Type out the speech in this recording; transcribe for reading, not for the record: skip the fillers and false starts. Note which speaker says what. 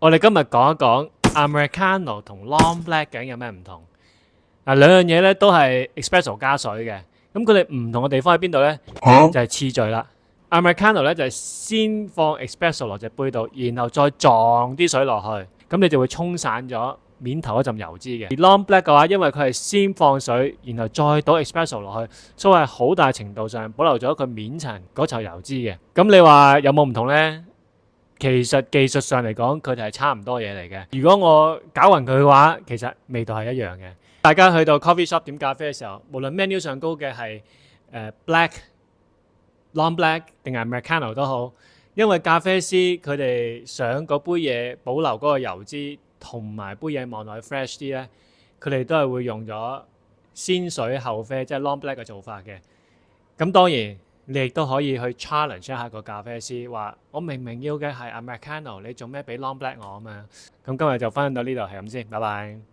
Speaker 1: 我哋今日講一講 Americano 同 Long Black 究竟有咩唔同？嗱，兩樣嘢咧都係 Espresso 加水嘅，咁佢哋唔同嘅地方喺邊度咧？就係次序啦。Americano 咧就係先放 Espresso 落隻杯度，然後再撞啲水落去，咁你就會沖散咗面頭嗰陣油脂嘅。而 Long Black 嘅話，因為佢係先放水，然後再倒 Espresso 落去，所以係好大程度上保留咗佢面層嗰層油脂嘅。咁你話有冇唔同咧？其實技術上嚟講，佢哋係差唔多嘢嚟嘅。如果我攪勻佢嘅話，其實味道係一樣嘅。大家去到 coffee shop 點咖啡嘅時候，無論 menu 上高嘅係Long Black 定係 Americano 都好，因為咖啡師佢哋想嗰杯嘢保留嗰個油脂，同埋杯嘢望落去 fresh 啲咧，佢哋都係會用咗先水後啡，即係 Long Black 嘅做法嘅。咁當然你亦都可以去 challenge 一下個咖啡師，話我明明要嘅係 Americano，你做咩俾 Long Black 我啊嘛？咁今日就分享到呢度，係咁先，拜拜。